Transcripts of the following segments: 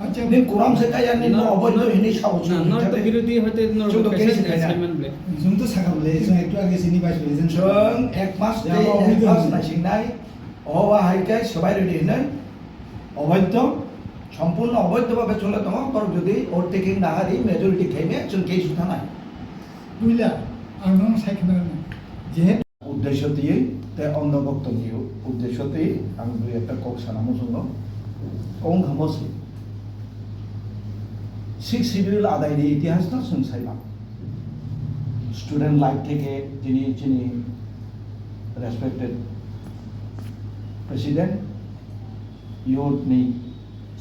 আচ্ছা নি কোরাম সে কায়া নি অবৈধ হিনি সাহস না নর্থ বিরোধী হতে চুটো কেসি খাইনা जों तो साकाबले जों একটু আগে চিনি পাইছিল जों एक मास नायसिंनाय अवा हाइकाय सबाय रेडि हिनै अवैध সম্পূর্ণ অবৈধভাবে চলে দङ तर যদি ओवरटेकिं नाहारि मेजरिटी खाइमे जों केस थानाय বুইলা আর নন সাইকেল যে উদ্দেশ্যতেই তে অন্ধ বক্তব্য উদ্দেশ্যতেই আমি দুই একটা কক সানামো জন্য ong হামসি সিক্স শিডিউল আদায়নি ইতিহাসটা जों সাইলাম স্টুডেন্ট লাইফ থেকে যিনি রেসপেক্টেড প্রেসিডেন্ট ইউথনি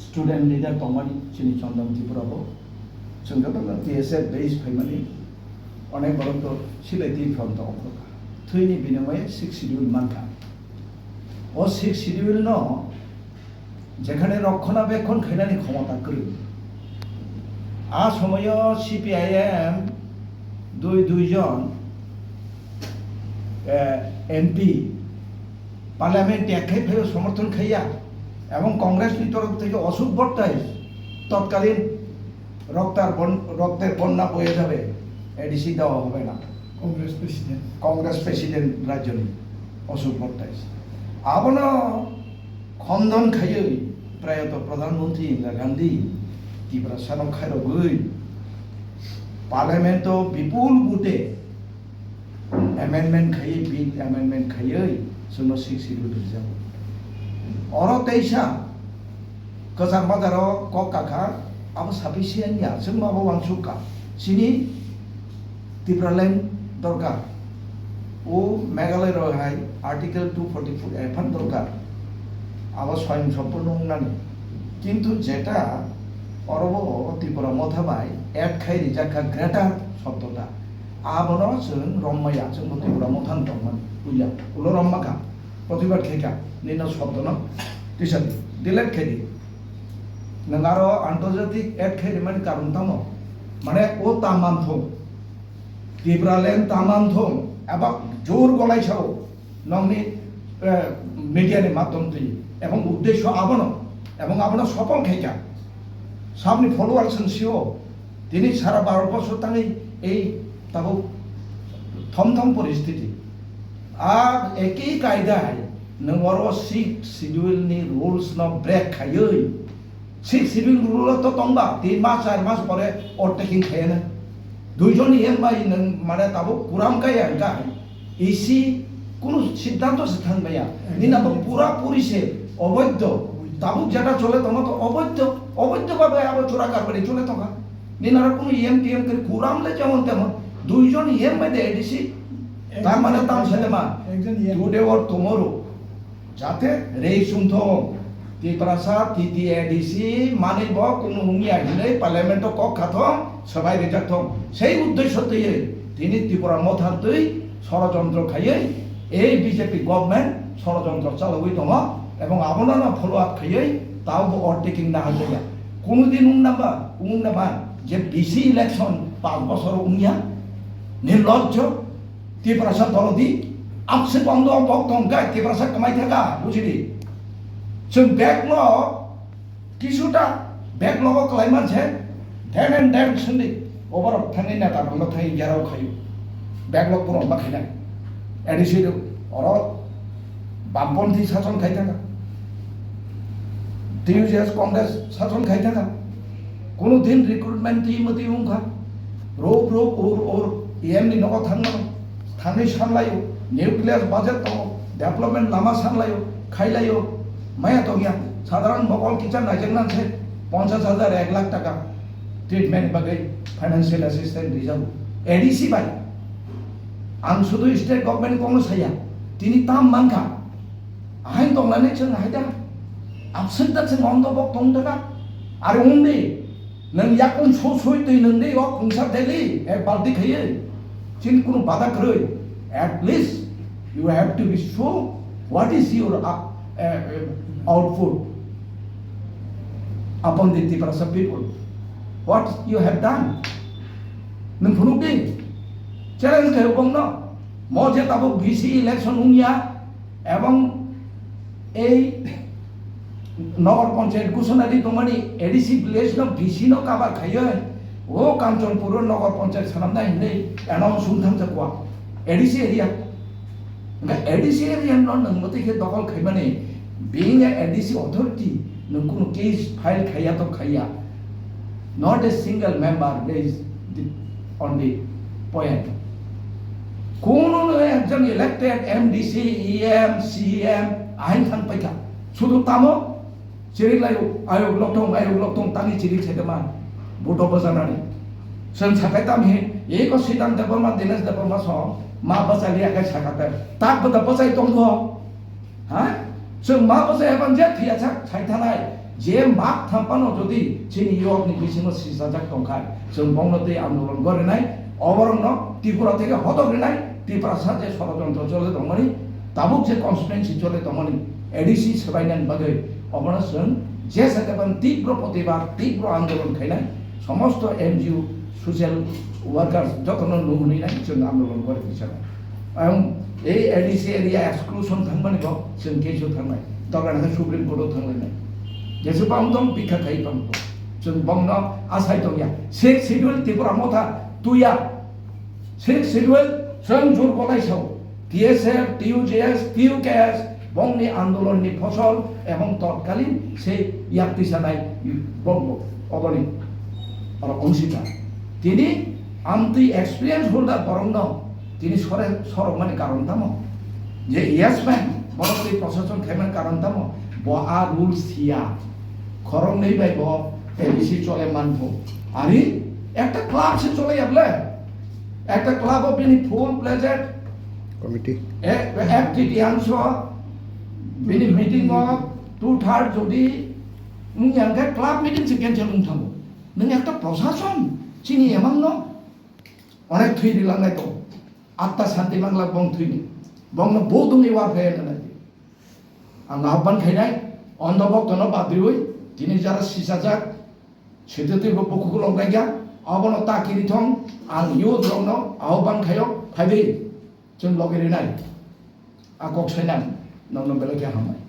স্টুডেন্ট লিডার তমানি যিনি চন্দন ত্রিপুরাবো जों दा টিএসএ বেস ফাইমানি অনেক বড় তো সিলেটি ফ্রন্ট অঙ্ককা থৈনি বিনিময়ে সিক্স শিডিউল মানকা ও সিক্স শিডিউল ন যেখানে রক্ষণাবেক্ষণ খাইনানি ক্ষমতা করি আ সময় সিপিআইএম দুইজন এমপি পার্লামেন্ট একাই ফেলে সমর্থন খাইয়া এবং কংগ্রেসের তরফ থেকে অশোক ভট্টাচার্য তৎকালীন রক্তের বন্যা বয়ে যাবে এডিসি দেওয়া হবে না কংগ্রেস প্রেসিডেন্ট রাজ্যনি অশোক ভট্টাচার্য আবন খন্দন খাইয়ে প্রায়ত প্রধানমন্ত্রী ইন্দিরা গান্ধী ত্রিপুরা সানক খাইরগৈ পার্লামেন্ট বিপুল বুটে অ্যামেন্ডমেন্ট খাইয়ে বিল অ্যামেন্ডমেন্ট খাইয়ে जोंनो सिक्स शिड्यूल बिजाब अर तेइसा गोजान बाजाराव कक काका अब साफिसियेन्टनिया जों माबा वांसुका सिनि त्रिपुरालेण्ड दरकार ও মেঘালয় রহাই আর্টিকেল 244 এফান দরকার আবার স্বয়ং সম্পূর্ণ উন্নয়ন কিন্তু যেটা অরব ত্রিপুরা মথাবাই এড খাই রিজাকা গ্রেটার শব্দটা আবন जों রম্মায়া जों ত্রিপুরা মথান দংমান উইলা উলো রম্মাকা প্রতিবাদ খেকা নিন শব্দ ন টিসাদি ডিলেট খেদি নঙ্গারো আন্তর্জাতিক এড খাই মানে কারণ তাম মানে ও তামানথং ত্রিপুরালেন্ড তামানথং এবং জোর গলায় ছাও নংনি মিডিয়ার মাধ্যমে এবং উদ্দেশ্য আবন এবং আবন সফল খেকা সামনে ফলোয়ার সিও তিনি সারা 12 বছর তাই এই তাবো থমথম পরিস্থিতি আর একই কায়দায় নংর সিক্স শিডিউলনি রুলস ন ব্রেক খাইयै সিক্স শিডিউল রুল তো তংবা 3 মাস 4 মাস পরে ওভারটেকিং খায় না দুইজন এমআই নং মানে তাবো কুরাম কায়া গায় ইসি কোন সিদ্ধান্ত থাকবেয়া নিনা তো পুরা পুরিসে অবৈধ তাবু যেটা চলে তোমার তো অবৈধভাবে আবার চোরা কারবারি চলে তোমার নিনারা কোনো ইএমটিএম করে কুরামলে যেমন তেমন দুইজন ইএমআই দে এডিসি তার মানে তাম ছেলেমা টুডে অর টুমরো যাতে রেই সুনথং ত্রিপুরাসা তিতি এডিসি মানিব কোনো হুমিয়া হিলে পার্লামেন্ট কক খাথং সবাই রেজাক্থং সেই উদ্দেশ্যতেই তিনি ত্রিপুরা মথান্তই ষড়যন্ত্র খাইয়ে এই বিজেপি গভর্নমেন্ট ষড়যন্ত্র চালাবই দङ এবং আবনানা ফলো আপ খাইয়ে তাও ওভারটেকিং না হইয়া কোনোদিন উন্নাবা যে বিসি ইলেকশন 5 বছর উনিয়া নির্লজ্জ ত্রিপুরাসা দলদি আপসে বন্ধ বক্তং গাই ত্রিপুরাসা কামাই থাকা বুঝলি जों बेकलग কিছুটা बेकलग खालायमानसे देन एंड देन सुndi ओवर थांनि नेता बंग थांनि गेराव खायो बेकलग पुरन बाखायना एडिसि अर बामपन्थी शासन खायथाका टीयूजेएस कांग्रेस शासन खायथाका कोनो दिन रिक्रुटमेंट टीम मति उंखा रोब और एम नि नग थांनि सानलायो निउक्लियर बजेट दङ डेभलपमेंट लामा सानलायो खायलायो माया तो गया साधारण बकल किचन नाइजेंगनान से 50,000 1 लाख टाका ट्रिटमेंट बागै फाइनेंशियल असिस्टेंट रिजार्व एडिसि बाय आं शुद्ध स्टेट गवर्नमेंट को साया तिनी ताम मानखा आहाय दंनानै जों हायदा आपसेट दा जों अन दबक दं दागा आरो उन्दै नों याकुन सय दै नोंदै अ फंसा देलि एक बाल्टी खायो चिन कुनु बादा खरै at least you have to be show what is your output upon the Tirasa people. What you have done? Nung phunuk di challenge kayo bang no mo je tabo BC election unya ebong এই नगर panchayat घोषणारि दंमानि ADC village न भिसि न काबार खायो ओ कांचनपुर नगर पंचायत खालामनाय होननाय announce सुंथांजोबवा ADC area ADC area न नंगमतिखे दखल खायमाने being a एडिसि अथॉरिटी नोंखुनु केस फाइल खाया तो खाया not a single member is on the point কোনো একজন ইলেক্টেড এমডিসি ইএম সিএম আইন থান পাইকা শুধু তামো চিরিলাयो आयोग लक्टं तानि चिरि छेदमा बड बजानानि जों साखाय तामहि एको सिदान देबमा दिनेश देबमा स मा बजालि आखाय साखाते ताक बदा बजाय दंग हा जों मा बजाय एबान जे थियाचा साइथानाय जे माक थाम्पानो जदि चिनि इयकनि बिसिनो सिसाजाक दंखाय जों बंगलदै आन्दोलन गरनाय अबरन त्रिपुरा থেকে হতগ্রিনাय त्रिपुरा साजे षড়যন্ত্র চলে দंमानि ताबुक जे कन्स्टिट्युएन्सि चले दंमानि एडिसि सबायनान बागै अबरन जों जे साकेबान तीव्र प्रतिबाद तीव्र आन्दोलन खायनाय समस्त एनजिओ सोशल वर्कार्स যতন नुहुनिनाय जों आन्दोलन करे बिचारा এই एडिसि एरिया एक्सक्लूसन थांबानि जों केसो थांनाय दरगाना सुप्रीम कोर्टआव थांलायनाय जेसेबां दं बिखा खायबां जों बंन आसाय दंया सिक्स शिड्यूल त्रिपुरा मथा तुया सिक्स शिड्यूल जों जुर गलायसाव টিএসএফ টিইউজেএস টিইউকেএস বংনি আন্দোলনनि ফসল এবং তৎকালীন সেই ইয়াক্তি জানাই বঙ্গ অবনি আর অংশীদার তিনি আমতি এক্সপিরিয়েন্স হোল্ডার বরং তিনি সরব মানে কারণ তামো যে ইয়েস ম্যান বরং প্রশাসন খেমের কারণ তামো বআ রুলস থিয়া খরং নেই বাই ব এবিসি চলে মানফো আরে একটা ক্লাব সে চলে যাবলে একটা ক্লাব অফ বিনি ফুল প্লেজেড কমিটি একটিটিয়াংশ बिनि मीटिंग of 2/3 যদি नों यांगे क्लाब मीटिंग से कैंसिल थांगो नों একটা প্রশাসন চিনি এমন অনেক থুই দিলাঙ্গাই তো আত্মা শান্তি বাংলা বং থুইনি বং বৌদুনি ওয়ার ফেন না আং আহ্বান খাইনাই অন্ধভক্তন বাদ্রিউই তিনি যারা সিসাজাক সেতেতে বকুকুল লগাইয়া আবন তাকিরি থং আং ইউদ রং আহ্বান খায়ো ফাইবে जों लगेरिनाय आकक साइनां नंगौ बेलाय हामाय